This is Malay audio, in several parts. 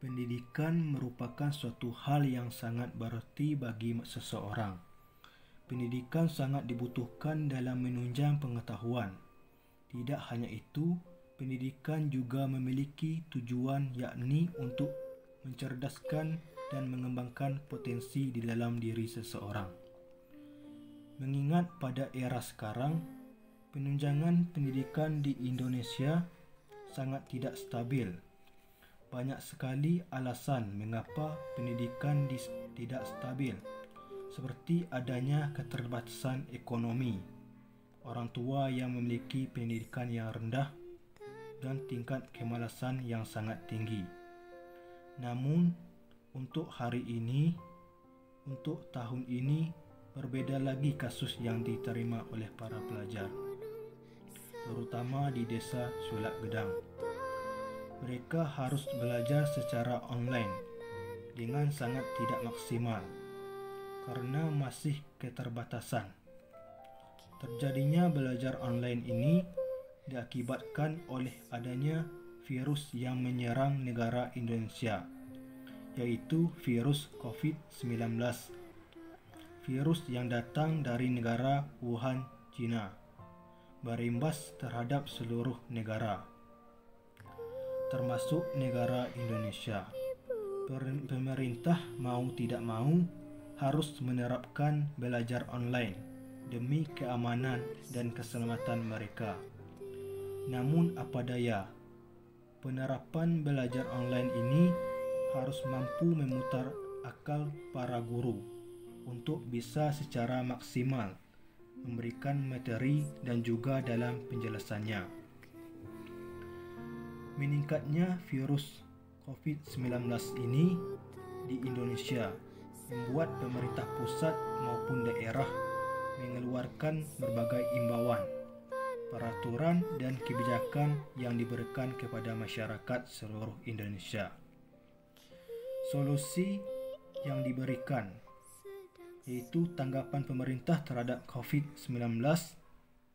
Pendidikan merupakan suatu hal yang sangat berarti bagi seseorang. Pendidikan sangat dibutuhkan dalam menunjang pengetahuan. Tidak hanya itu, pendidikan juga memiliki tujuan yakni untuk mencerdaskan dan mengembangkan potensi di dalam diri seseorang. Mengingat pada era sekarang, penunjangan pendidikan di Indonesia sangat tidak stabil. Banyak sekali alasan mengapa pendidikan tidak stabil, seperti adanya keterbatasan ekonomi, orang tua yang memiliki pendidikan yang rendah, dan tingkat kemalasan yang sangat tinggi. Namun, untuk tahun ini, berbeda lagi kasus yang diterima oleh para pelajar, terutama di desa Sulak Gedang. Mereka harus belajar secara online dengan sangat tidak maksimal karena masih keterbatasan. Terjadinya belajar online ini diakibatkan oleh adanya virus yang menyerang negara Indonesia, yaitu virus COVID-19. Virus yang datang dari negara Wuhan, China, berimbas terhadap seluruh negara, termasuk negara Indonesia. Pemerintah mau tidak mau harus menerapkan belajar online demi keamanan dan keselamatan mereka. Namun apa daya, penerapan belajar online ini harus mampu memutar akal para guru untuk bisa secara maksimal memberikan materi dan juga dalam penjelasannya. Meningkatnya virus COVID-19 ini di Indonesia membuat pemerintah pusat maupun daerah mengeluarkan berbagai imbauan, peraturan dan kebijakan yang diberikan kepada masyarakat seluruh Indonesia. Solusi yang diberikan yaitu tanggapan pemerintah terhadap COVID-19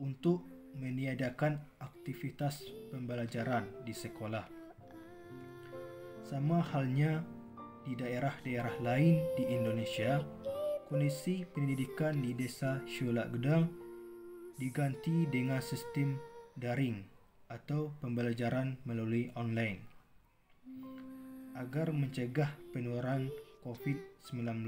untuk meniadakan aktivitas pembelajaran di sekolah. Sama halnya di daerah-daerah lain di Indonesia, kondisi pendidikan di desa Sulak Gedang diganti dengan sistem daring atau pembelajaran melalui online agar mencegah penularan COVID-19.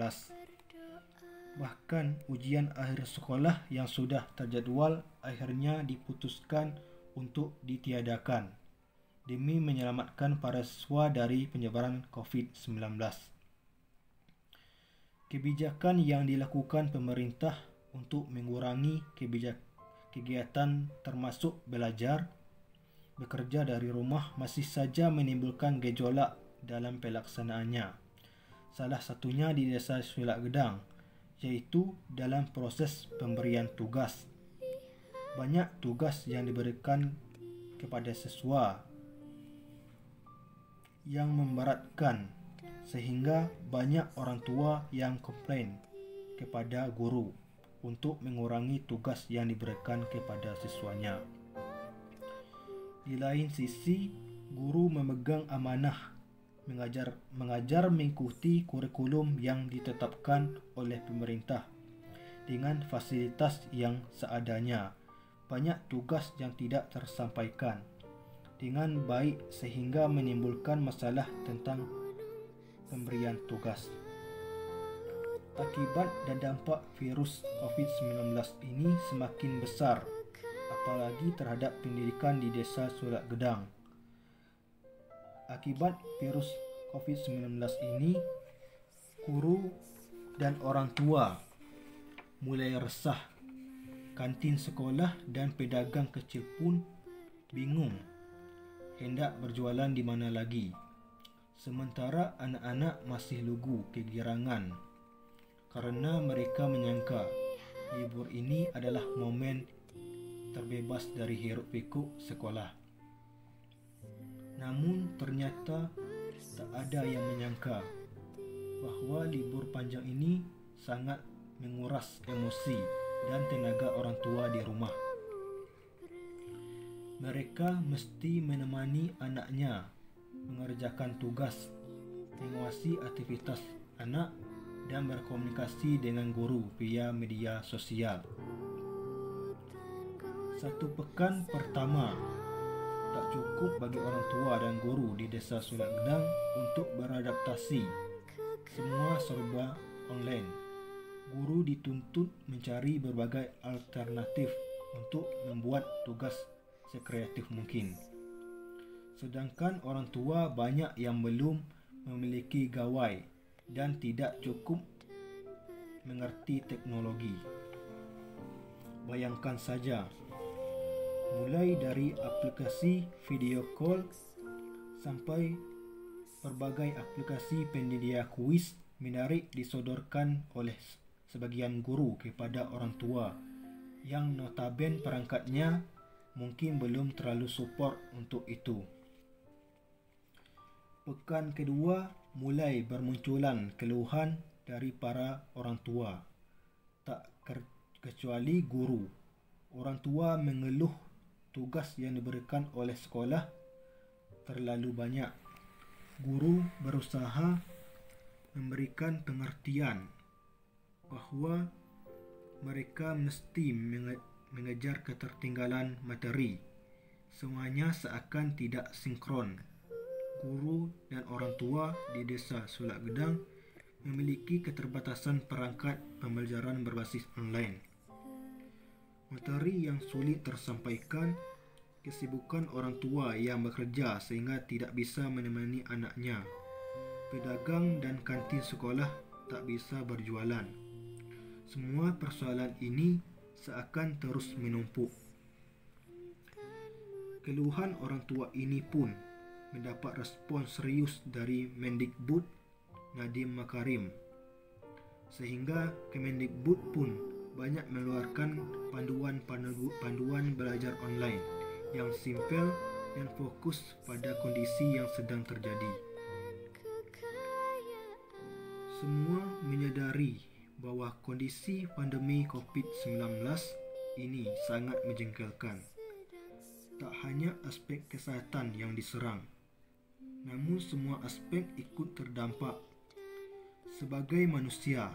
Bahkan ujian akhir sekolah yang sudah terjadual akhirnya diputuskan untuk ditiadakan demi menyelamatkan para siswa dari penyebaran COVID-19. Kebijakan yang dilakukan pemerintah untuk mengurangi kegiatan termasuk belajar, bekerja dari rumah masih saja menimbulkan gejolak dalam pelaksanaannya. Salah satunya di desa Sulak Gedang, yaitu dalam proses pemberian tugas. Banyak tugas yang diberikan kepada siswa yang memberatkan sehingga banyak orang tua yang komplain kepada guru untuk mengurangi tugas yang diberikan kepada siswanya. Di lain sisi, guru memegang amanah mengajar mengikuti kurikulum yang ditetapkan oleh pemerintah dengan fasilitas yang seadanya. Banyak tugas yang tidak tersampaikan dengan baik sehingga menimbulkan masalah tentang pemberian tugas. Akibat dan dampak virus COVID-19 ini semakin besar, apalagi terhadap pendidikan di desa Sulak Gedang. Akibat virus COVID-19 ini, guru dan orang tua mulai resah. Kantin sekolah dan pedagang kecil pun bingung hendak berjualan di mana lagi. Sementara anak-anak masih lugu kegirangan karena mereka menyangka libur ini adalah momen terbebas dari hiruk-pikuk sekolah. Namun ternyata tak ada yang menyangka bahwa libur panjang ini sangat menguras emosi dan tenaga orang tua di rumah. Mereka mesti menemani anaknya mengerjakan tugas menguasai aktivitas anak, dan berkomunikasi dengan guru via media sosial. 1 pekan pertama tak cukup bagi orang tua dan guru di Desa Sulak Gedang untuk beradaptasi. Semua serba online. Guru dituntut mencari berbagai alternatif untuk membuat tugas sekreatif mungkin. Sedangkan orang tua banyak yang belum memiliki gawai dan tidak cukup mengerti teknologi. Bayangkan saja, mulai dari aplikasi video call sampai berbagai aplikasi penyedia kuis menarik disodorkan oleh sebagian guru kepada orang tua yang notabene perangkatnya mungkin belum terlalu support untuk itu. Pekan kedua mulai bermunculan keluhan dari para orang tua. Tak kecuali guru. Orang tua mengeluh tugas yang diberikan oleh sekolah terlalu banyak. Guru berusaha memberikan pengertian bahawa mereka mesti mengejar ketertinggalan materi. Semuanya seakan tidak sinkron. Guru dan orang tua di Desa Sulak Gedang memiliki keterbatasan perangkat pembelajaran berbasis online. Materi yang sulit tersampaikan, kesibukan orang tua yang bekerja sehingga tidak bisa menemani anaknya. Pedagang dan kantin sekolah tak bisa berjualan. Semua persoalan ini seakan terus menumpuk. Keluhan orang tua ini pun mendapat respon serius dari Mendikbud Nadiem Makarim, sehingga Kemendikbud pun banyak mengeluarkan panduan belajar online yang simpel dan fokus pada kondisi yang sedang terjadi. Semua menyadari bahawa kondisi pandemi COVID-19 ini sangat menjengkelkan. Tak hanya aspek kesihatan yang diserang, namun semua aspek ikut terdampak. Sebagai manusia,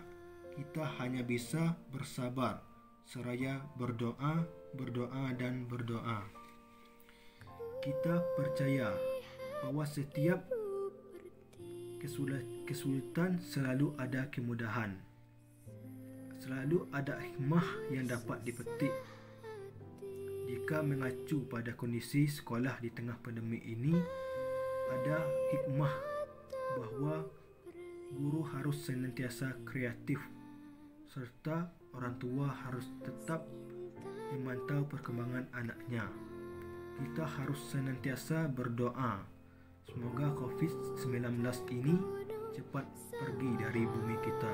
kita hanya bisa bersabar seraya berdoa dan berdoa. Kita percaya bahawa setiap kesulitan selalu ada kemudahan. Selalu ada hikmah yang dapat dipetik. Jika mengacu pada kondisi sekolah di tengah pandemi ini, ada hikmah bahawa guru harus senantiasa kreatif serta orang tua harus tetap memantau perkembangan anaknya. Kita harus senantiasa berdoa semoga COVID-19 ini cepat pergi dari bumi kita.